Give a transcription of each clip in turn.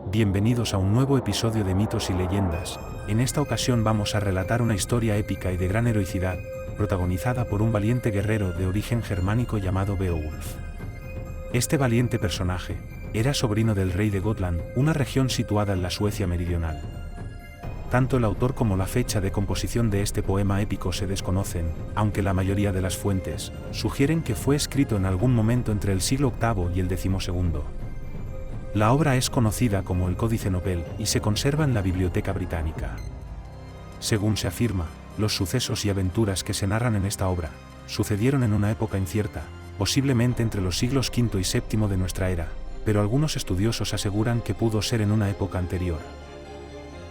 Bienvenidos a un nuevo episodio de Mitos y Leyendas. En esta ocasión vamos a relatar una historia épica y de gran heroicidad, protagonizada por un valiente guerrero de origen germánico llamado Beowulf. Este valiente personaje era sobrino del rey de Gotland, una región situada en la Suecia meridional. Tanto el autor como la fecha de composición de este poema épico se desconocen, aunque la mayoría de las fuentes sugieren que fue escrito en algún momento entre el siglo VIII y el XII. La obra es conocida como el Códice Nobel y se conserva en la Biblioteca Británica. Según se afirma, los sucesos y aventuras que se narran en esta obra sucedieron en una época incierta, posiblemente entre los siglos V y VII de nuestra era, pero algunos estudiosos aseguran que pudo ser en una época anterior.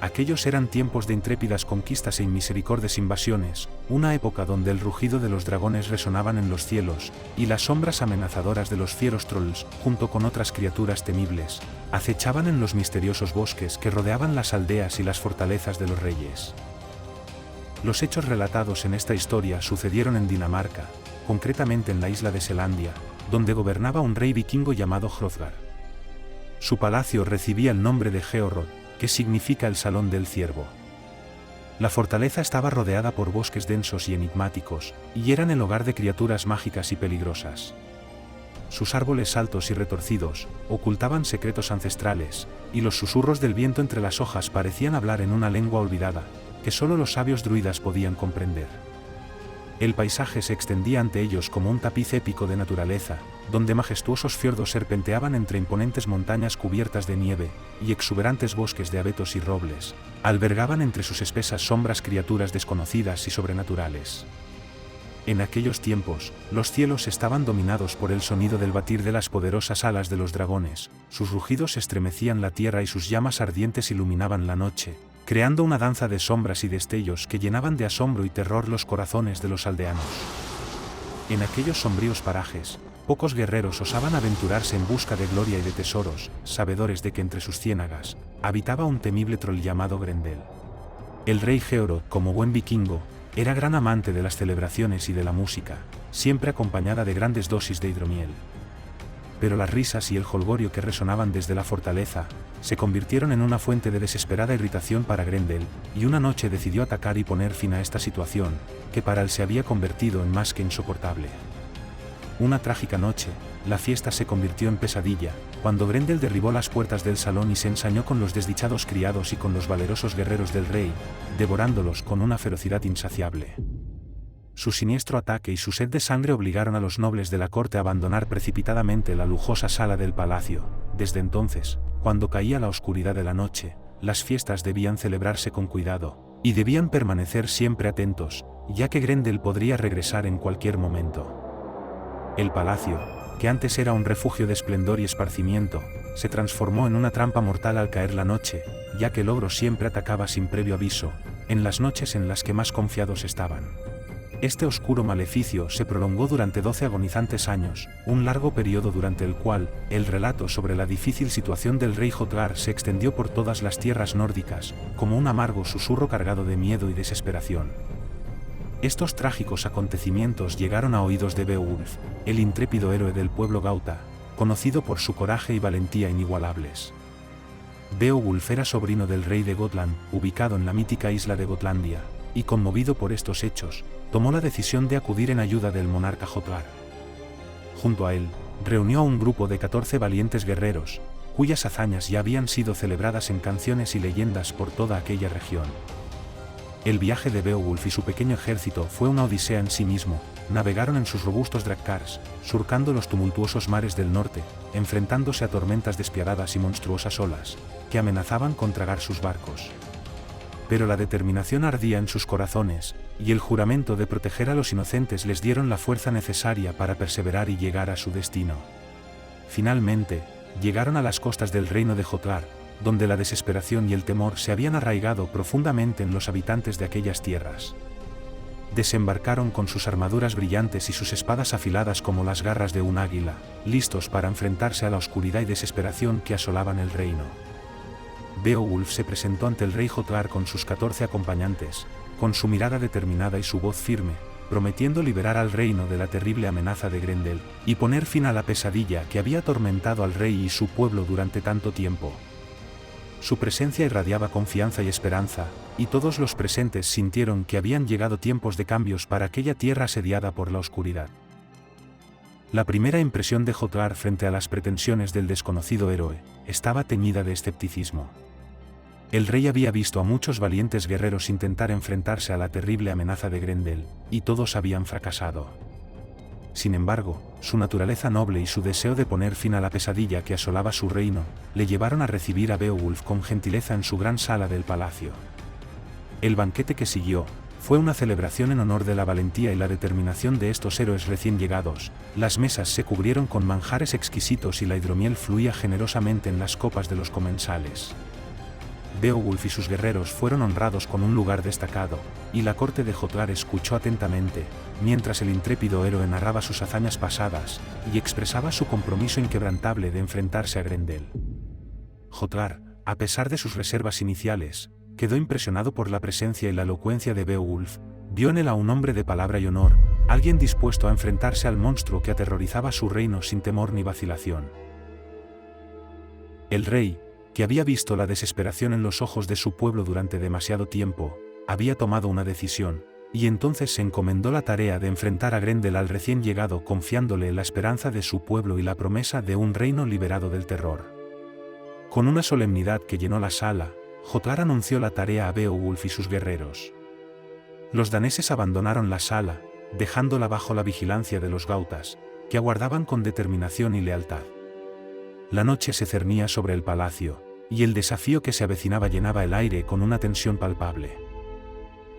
Aquellos eran tiempos de intrépidas conquistas e inmisericordias invasiones, una época donde el rugido de los dragones resonaban en los cielos, y las sombras amenazadoras de los fieros trolls, junto con otras criaturas temibles, acechaban en los misteriosos bosques que rodeaban las aldeas y las fortalezas de los reyes. Los hechos relatados en esta historia sucedieron en Dinamarca, concretamente en la isla de Selandia, donde gobernaba un rey vikingo llamado Hrothgar. Su palacio recibía el nombre de Georrod, que significa el Salón del Ciervo. La fortaleza estaba rodeada por bosques densos y enigmáticos, y eran el hogar de criaturas mágicas y peligrosas. Sus árboles altos y retorcidos ocultaban secretos ancestrales, y los susurros del viento entre las hojas parecían hablar en una lengua olvidada, que solo los sabios druidas podían comprender. El paisaje se extendía ante ellos como un tapiz épico de naturaleza, donde majestuosos fiordos serpenteaban entre imponentes montañas cubiertas de nieve, y exuberantes bosques de abetos y robles albergaban entre sus espesas sombras criaturas desconocidas y sobrenaturales. En aquellos tiempos, los cielos estaban dominados por el sonido del batir de las poderosas alas de los dragones, sus rugidos estremecían la tierra y sus llamas ardientes iluminaban la noche, creando una danza de sombras y destellos que llenaban de asombro y terror los corazones de los aldeanos. En aquellos sombríos parajes, pocos guerreros osaban aventurarse en busca de gloria y de tesoros, sabedores de que entre sus ciénagas habitaba un temible troll llamado Grendel. El rey Georrod, como buen vikingo, era gran amante de las celebraciones y de la música, siempre acompañada de grandes dosis de hidromiel. Pero las risas y el jolgorio que resonaban desde la fortaleza se convirtieron en una fuente de desesperada irritación para Grendel, y una noche decidió atacar y poner fin a esta situación, que para él se había convertido en más que insoportable. Una trágica noche, la fiesta se convirtió en pesadilla, cuando Grendel derribó las puertas del salón y se ensañó con los desdichados criados y con los valerosos guerreros del rey, devorándolos con una ferocidad insaciable. Su siniestro ataque y su sed de sangre obligaron a los nobles de la corte a abandonar precipitadamente la lujosa sala del palacio. Desde entonces, cuando caía la oscuridad de la noche, las fiestas debían celebrarse con cuidado, y debían permanecer siempre atentos, ya que Grendel podría regresar en cualquier momento. El palacio, que antes era un refugio de esplendor y esparcimiento, se transformó en una trampa mortal al caer la noche, ya que el ogro siempre atacaba sin previo aviso, en las noches en las que más confiados estaban. Este oscuro maleficio se prolongó durante 12 agonizantes años, un largo periodo durante el cual el relato sobre la difícil situación del rey Hrothgar se extendió por todas las tierras nórdicas, como un amargo susurro cargado de miedo y desesperación. Estos trágicos acontecimientos llegaron a oídos de Beowulf, el intrépido héroe del pueblo gauta, conocido por su coraje y valentía inigualables. Beowulf era sobrino del rey de Gotland, ubicado en la mítica isla de Gotlandia, y conmovido por estos hechos, tomó la decisión de acudir en ayuda del monarca Hrothgar. Junto a él, reunió a un grupo de 14 valientes guerreros, cuyas hazañas ya habían sido celebradas en canciones y leyendas por toda aquella región. El viaje de Beowulf y su pequeño ejército fue una odisea en sí mismo. Navegaron en sus robustos drakkars, surcando los tumultuosos mares del norte, enfrentándose a tormentas despiadadas y monstruosas olas, que amenazaban con tragar sus barcos. Pero la determinación ardía en sus corazones, y el juramento de proteger a los inocentes les dieron la fuerza necesaria para perseverar y llegar a su destino. Finalmente, llegaron a las costas del reino de Hrothgar, donde la desesperación y el temor se habían arraigado profundamente en los habitantes de aquellas tierras. Desembarcaron con sus armaduras brillantes y sus espadas afiladas como las garras de un águila, listos para enfrentarse a la oscuridad y desesperación que asolaban el reino. Beowulf se presentó ante el rey Hrothgar con sus 14 acompañantes, con su mirada determinada y su voz firme, prometiendo liberar al reino de la terrible amenaza de Grendel, y poner fin a la pesadilla que había atormentado al rey y su pueblo durante tanto tiempo. Su presencia irradiaba confianza y esperanza, y todos los presentes sintieron que habían llegado tiempos de cambios para aquella tierra asediada por la oscuridad. La primera impresión de Jotlar frente a las pretensiones del desconocido héroe estaba teñida de escepticismo. El rey había visto a muchos valientes guerreros intentar enfrentarse a la terrible amenaza de Grendel, y todos habían fracasado. Sin embargo, su naturaleza noble y su deseo de poner fin a la pesadilla que asolaba su reino, le llevaron a recibir a Beowulf con gentileza en su gran sala del palacio. El banquete que siguió fue una celebración en honor de la valentía y la determinación de estos héroes recién llegados. Las mesas se cubrieron con manjares exquisitos y la hidromiel fluía generosamente en las copas de los comensales. Beowulf y sus guerreros fueron honrados con un lugar destacado, y la corte de Jotlar escuchó atentamente, mientras el intrépido héroe narraba sus hazañas pasadas, y expresaba su compromiso inquebrantable de enfrentarse a Grendel. Jotlar, a pesar de sus reservas iniciales, quedó impresionado por la presencia y la elocuencia de Beowulf, vio en él a un hombre de palabra y honor, alguien dispuesto a enfrentarse al monstruo que aterrorizaba su reino sin temor ni vacilación. El rey, que había visto la desesperación en los ojos de su pueblo durante demasiado tiempo, había tomado una decisión, y entonces se encomendó la tarea de enfrentar a Grendel al recién llegado, confiándole la esperanza de su pueblo y la promesa de un reino liberado del terror. Con una solemnidad que llenó la sala, Jotlar anunció la tarea a Beowulf y sus guerreros. Los daneses abandonaron la sala, dejándola bajo la vigilancia de los gautas, que aguardaban con determinación y lealtad. La noche se cernía sobre el palacio, y el desafío que se avecinaba llenaba el aire con una tensión palpable.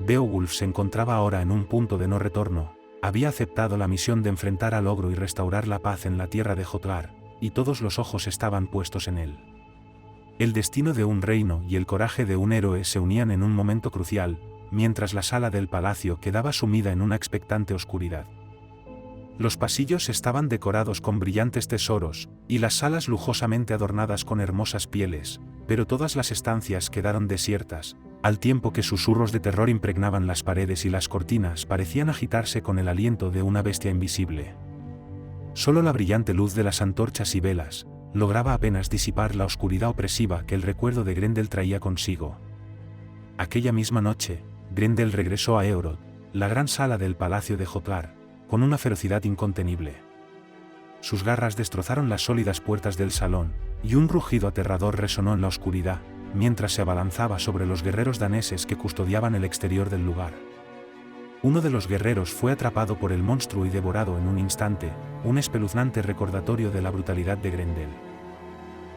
Beowulf se encontraba ahora en un punto de no retorno, había aceptado la misión de enfrentar al ogro y restaurar la paz en la tierra de Jotlar, y todos los ojos estaban puestos en él. El destino de un reino y el coraje de un héroe se unían en un momento crucial, mientras la sala del palacio quedaba sumida en una expectante oscuridad. Los pasillos estaban decorados con brillantes tesoros, y las salas lujosamente adornadas con hermosas pieles, pero todas las estancias quedaron desiertas, al tiempo que susurros de terror impregnaban las paredes y las cortinas parecían agitarse con el aliento de una bestia invisible. Solo la brillante luz de las antorchas y velas lograba apenas disipar la oscuridad opresiva que el recuerdo de Grendel traía consigo. Aquella misma noche, Grendel regresó a Éorodh, la gran sala del palacio de Jotlar, con una ferocidad incontenible. Sus garras destrozaron las sólidas puertas del salón, y un rugido aterrador resonó en la oscuridad, mientras se abalanzaba sobre los guerreros daneses que custodiaban el exterior del lugar. Uno de los guerreros fue atrapado por el monstruo y devorado en un instante, un espeluznante recordatorio de la brutalidad de Grendel.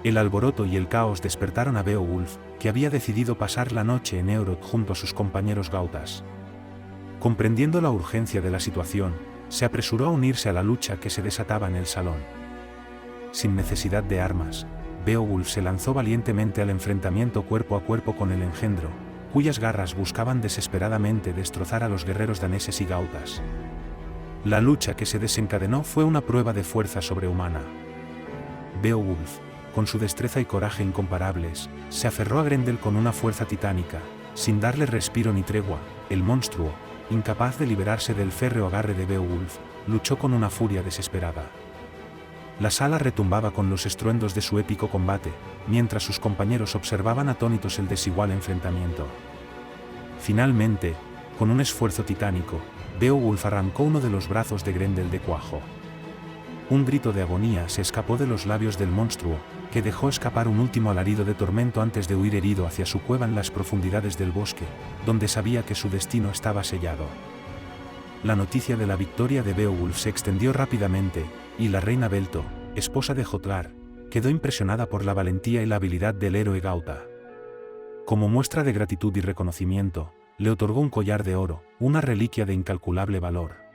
El alboroto y el caos despertaron a Beowulf, que había decidido pasar la noche en Éorodh junto a sus compañeros gautas. Comprendiendo la urgencia de la situación, se apresuró a unirse a la lucha que se desataba en el salón. Sin necesidad de armas, Beowulf se lanzó valientemente al enfrentamiento cuerpo a cuerpo con el engendro, cuyas garras buscaban desesperadamente destrozar a los guerreros daneses y gautas. La lucha que se desencadenó fue una prueba de fuerza sobrehumana. Beowulf, con su destreza y coraje incomparables, se aferró a Grendel con una fuerza titánica, sin darle respiro ni tregua. El monstruo, incapaz de liberarse del férreo agarre de Beowulf, luchó con una furia desesperada. La sala retumbaba con los estruendos de su épico combate, mientras sus compañeros observaban atónitos el desigual enfrentamiento. Finalmente, con un esfuerzo titánico, Beowulf arrancó uno de los brazos de Grendel de cuajo. Un grito de agonía se escapó de los labios del monstruo, que dejó escapar un último alarido de tormento antes de huir herido hacia su cueva en las profundidades del bosque, donde sabía que su destino estaba sellado. La noticia de la victoria de Beowulf se extendió rápidamente, y la reina Belto, esposa de Jotlar, quedó impresionada por la valentía y la habilidad del héroe gauta. Como muestra de gratitud y reconocimiento, le otorgó un collar de oro, una reliquia de incalculable valor.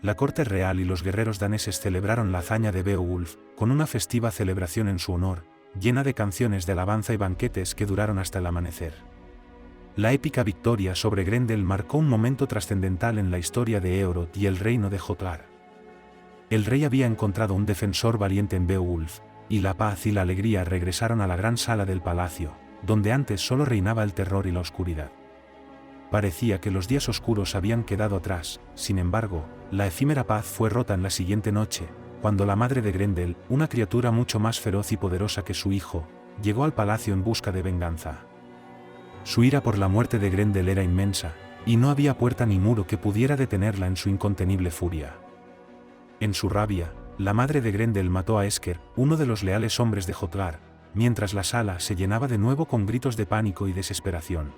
La corte real y los guerreros daneses celebraron la hazaña de Beowulf, con una festiva celebración en su honor, llena de canciones de alabanza y banquetes que duraron hasta el amanecer. La épica victoria sobre Grendel marcó un momento trascendental en la historia de Éorodh y el reino de Jotlar. El rey había encontrado un defensor valiente en Beowulf, y la paz y la alegría regresaron a la gran sala del palacio, donde antes solo reinaba el terror y la oscuridad. Parecía que los días oscuros habían quedado atrás. Sin embargo, la efímera paz fue rota en la siguiente noche, cuando la madre de Grendel, una criatura mucho más feroz y poderosa que su hijo, llegó al palacio en busca de venganza. Su ira por la muerte de Grendel era inmensa, y no había puerta ni muro que pudiera detenerla en su incontenible furia. En su rabia, la madre de Grendel mató a Esker, uno de los leales hombres de Hrothgar, mientras la sala se llenaba de nuevo con gritos de pánico y desesperación.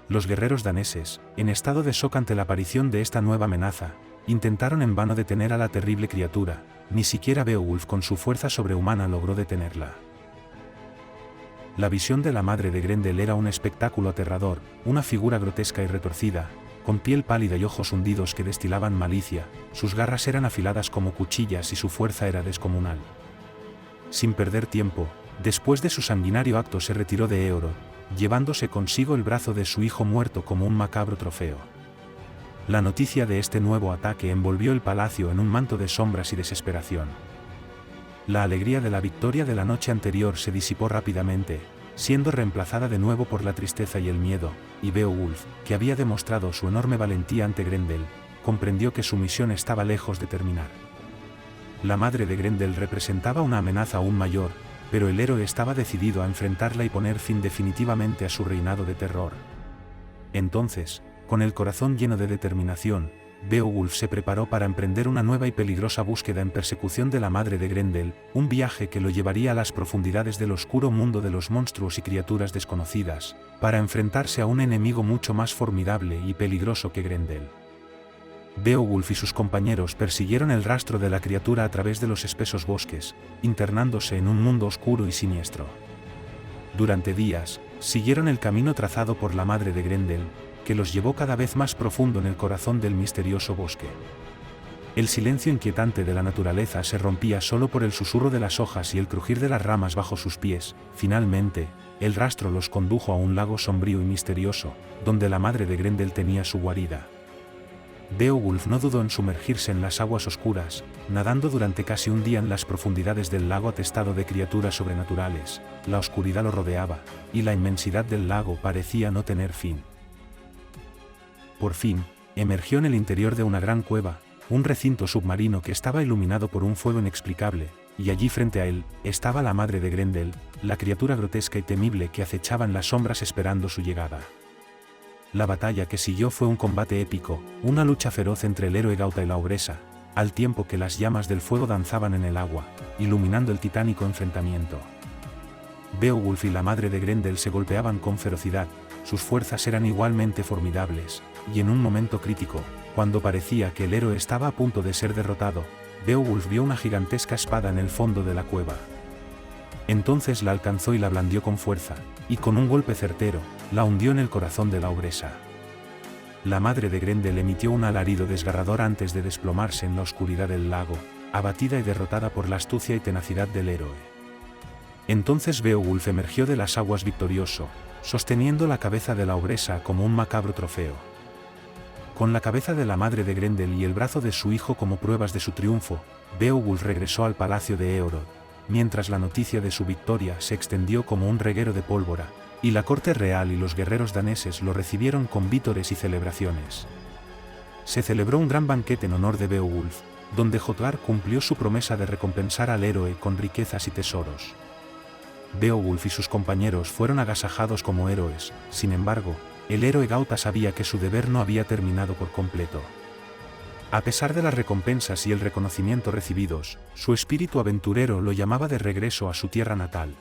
Los guerreros daneses, en estado de shock ante la aparición de esta nueva amenaza, intentaron en vano detener a la terrible criatura, ni siquiera Beowulf con su fuerza sobrehumana logró detenerla. La visión de la madre de Grendel era un espectáculo aterrador, una figura grotesca y retorcida, con piel pálida y ojos hundidos que destilaban malicia, sus garras eran afiladas como cuchillas y su fuerza era descomunal. Sin perder tiempo, después de su sanguinario acto se retiró de Eorod, llevándose consigo el brazo de su hijo muerto como un macabro trofeo. La noticia de este nuevo ataque envolvió el palacio en un manto de sombras y desesperación. La alegría de la victoria de la noche anterior se disipó rápidamente, siendo reemplazada de nuevo por la tristeza y el miedo, y Beowulf, que había demostrado su enorme valentía ante Grendel, comprendió que su misión estaba lejos de terminar. La madre de Grendel representaba una amenaza aún mayor, pero el héroe estaba decidido a enfrentarla y poner fin definitivamente a su reinado de terror. Entonces, con el corazón lleno de determinación, Beowulf se preparó para emprender una nueva y peligrosa búsqueda en persecución de la madre de Grendel, un viaje que lo llevaría a las profundidades del oscuro mundo de los monstruos y criaturas desconocidas, para enfrentarse a un enemigo mucho más formidable y peligroso que Grendel. Beowulf y sus compañeros persiguieron el rastro de la criatura a través de los espesos bosques, internándose en un mundo oscuro y siniestro. Durante días, siguieron el camino trazado por la madre de Grendel, que los llevó cada vez más profundo en el corazón del misterioso bosque. El silencio inquietante de la naturaleza se rompía solo por el susurro de las hojas y el crujir de las ramas bajo sus pies. Finalmente, el rastro los condujo a un lago sombrío y misterioso, donde la madre de Grendel tenía su guarida. Beowulf no dudó en sumergirse en las aguas oscuras, nadando durante casi un día en las profundidades del lago atestado de criaturas sobrenaturales. La oscuridad lo rodeaba, y la inmensidad del lago parecía no tener fin. Por fin, emergió en el interior de una gran cueva, un recinto submarino que estaba iluminado por un fuego inexplicable, y allí frente a él, estaba la madre de Grendel, la criatura grotesca y temible que acechaba en las sombras esperando su llegada. La batalla que siguió fue un combate épico, una lucha feroz entre el héroe Gauta y la ogresa, al tiempo que las llamas del fuego danzaban en el agua, iluminando el titánico enfrentamiento. Beowulf y la madre de Grendel se golpeaban con ferocidad, sus fuerzas eran igualmente formidables, y en un momento crítico, cuando parecía que el héroe estaba a punto de ser derrotado, Beowulf vio una gigantesca espada en el fondo de la cueva. Entonces la alcanzó y la blandió con fuerza, y con un golpe certero, la hundió en el corazón de la ogresa. La madre de Grendel emitió un alarido desgarrador antes de desplomarse en la oscuridad del lago, abatida y derrotada por la astucia y tenacidad del héroe. Entonces Beowulf emergió de las aguas victorioso, sosteniendo la cabeza de la ogresa como un macabro trofeo. Con la cabeza de la madre de Grendel y el brazo de su hijo como pruebas de su triunfo, Beowulf regresó al palacio de Eorod, mientras la noticia de su victoria se extendió como un reguero de pólvora, y la corte real y los guerreros daneses lo recibieron con vítores y celebraciones. Se celebró un gran banquete en honor de Beowulf, donde Hrothgar cumplió su promesa de recompensar al héroe con riquezas y tesoros. Beowulf y sus compañeros fueron agasajados como héroes, sin embargo, el héroe Gauta sabía que su deber no había terminado por completo. A pesar de las recompensas y el reconocimiento recibidos, su espíritu aventurero lo llamaba de regreso a su tierra natal.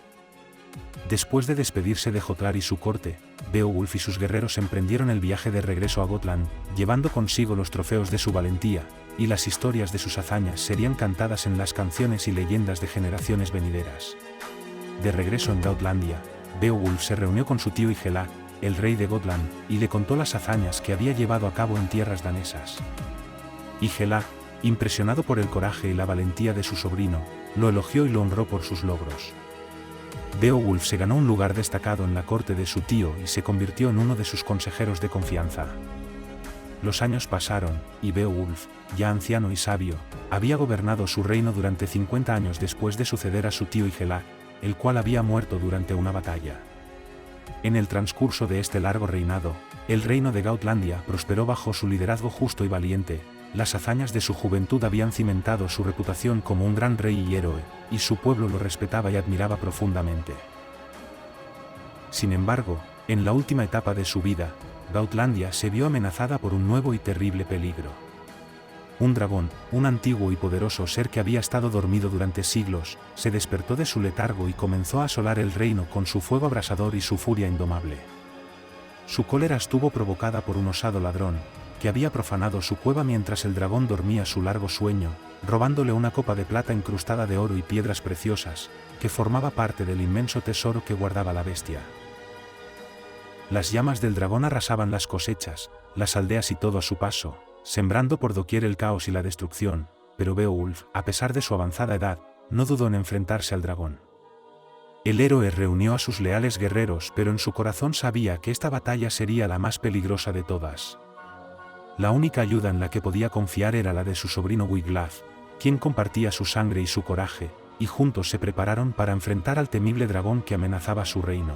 Después de despedirse de Hrothgar y su corte, Beowulf y sus guerreros emprendieron el viaje de regreso a Gotland, llevando consigo los trofeos de su valentía, y las historias de sus hazañas serían cantadas en las canciones y leyendas de generaciones venideras. De regreso en Gautlandia, Beowulf se reunió con su tío Hygelac, el rey de Gotland, y le contó las hazañas que había llevado a cabo en tierras danesas. Hygelac, impresionado por el coraje y la valentía de su sobrino, lo elogió y lo honró por sus logros. Beowulf se ganó un lugar destacado en la corte de su tío y se convirtió en uno de sus consejeros de confianza. Los años pasaron, y Beowulf, ya anciano y sabio, había gobernado su reino durante 50 años después de suceder a su tío Hygelac, el cual había muerto durante una batalla. En el transcurso de este largo reinado, el reino de Gautlandia prosperó bajo su liderazgo justo y valiente, Las hazañas de su juventud habían cimentado su reputación como un gran rey y héroe, y su pueblo lo respetaba y admiraba profundamente. Sin embargo, en la última etapa de su vida, Gautlandia se vio amenazada por un nuevo y terrible peligro. Un dragón, un antiguo y poderoso ser que había estado dormido durante siglos, se despertó de su letargo y comenzó a asolar el reino con su fuego abrasador y su furia indomable. Su cólera estuvo provocada por un osado ladrón, que había profanado su cueva mientras el dragón dormía su largo sueño, robándole una copa de plata incrustada de oro y piedras preciosas, que formaba parte del inmenso tesoro que guardaba la bestia. Las llamas del dragón arrasaban las cosechas, las aldeas y todo a su paso, sembrando por doquier el caos y la destrucción, pero Beowulf, a pesar de su avanzada edad, no dudó en enfrentarse al dragón. El héroe reunió a sus leales guerreros, pero en su corazón sabía que esta batalla sería la más peligrosa de todas. La única ayuda en la que podía confiar era la de su sobrino Wiglaf, quien compartía su sangre y su coraje, y juntos se prepararon para enfrentar al temible dragón que amenazaba su reino.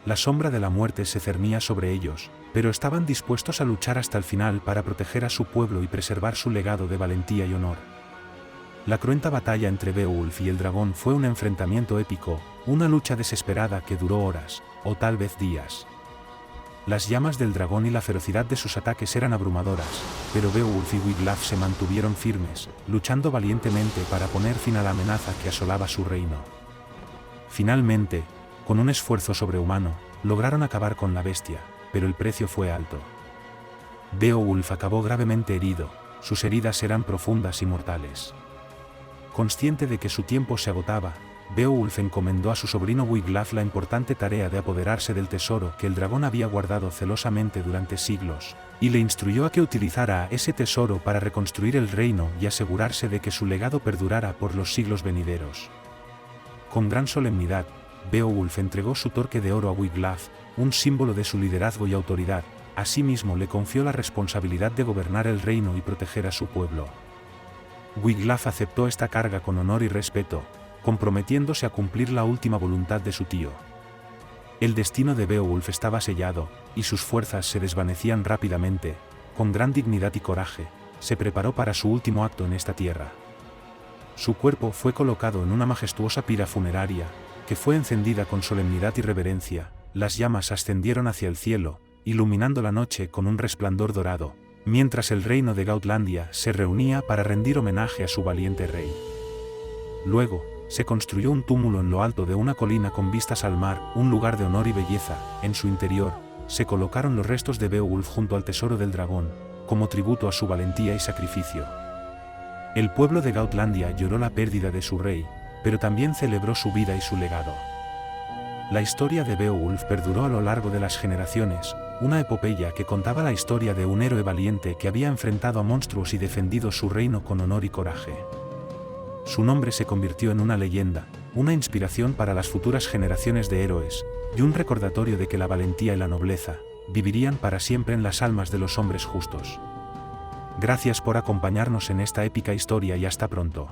La sombra de la muerte se cernía sobre ellos, pero estaban dispuestos a luchar hasta el final para proteger a su pueblo y preservar su legado de valentía y honor. La cruenta batalla entre Beowulf y el dragón fue un enfrentamiento épico, una lucha desesperada que duró horas, o tal vez días. Las llamas del dragón y la ferocidad de sus ataques eran abrumadoras, pero Beowulf y Wiglaf se mantuvieron firmes, luchando valientemente para poner fin a la amenaza que asolaba su reino. Finalmente, con un esfuerzo sobrehumano, lograron acabar con la bestia, pero el precio fue alto. Beowulf acabó gravemente herido, sus heridas eran profundas y mortales. Consciente de que su tiempo se agotaba, Beowulf encomendó a su sobrino Wiglaf la importante tarea de apoderarse del tesoro que el dragón había guardado celosamente durante siglos, y le instruyó a que utilizara ese tesoro para reconstruir el reino y asegurarse de que su legado perdurara por los siglos venideros. Con gran solemnidad, Beowulf entregó su torque de oro a Wiglaf, un símbolo de su liderazgo y autoridad. Asimismo le confió la responsabilidad de gobernar el reino y proteger a su pueblo. Wiglaf aceptó esta carga con honor y respeto, comprometiéndose a cumplir la última voluntad de su tío. El destino de Beowulf estaba sellado, y sus fuerzas se desvanecían rápidamente. Con gran dignidad y coraje, se preparó para su último acto en esta tierra. Su cuerpo fue colocado en una majestuosa pira funeraria, que fue encendida con solemnidad y reverencia. Las llamas ascendieron hacia el cielo, iluminando la noche con un resplandor dorado, mientras el reino de Gautlandia se reunía para rendir homenaje a su valiente rey. Luego, se construyó un túmulo en lo alto de una colina con vistas al mar, un lugar de honor y belleza. En su interior, se colocaron los restos de Beowulf junto al tesoro del dragón, como tributo a su valentía y sacrificio. El pueblo de Gautlandia lloró la pérdida de su rey, pero también celebró su vida y su legado. La historia de Beowulf perduró a lo largo de las generaciones, una epopeya que contaba la historia de un héroe valiente que había enfrentado a monstruos y defendido su reino con honor y coraje. Su nombre se convirtió en una leyenda, una inspiración para las futuras generaciones de héroes, y un recordatorio de que la valentía y la nobleza vivirían para siempre en las almas de los hombres justos. Gracias por acompañarnos en esta épica historia y hasta pronto.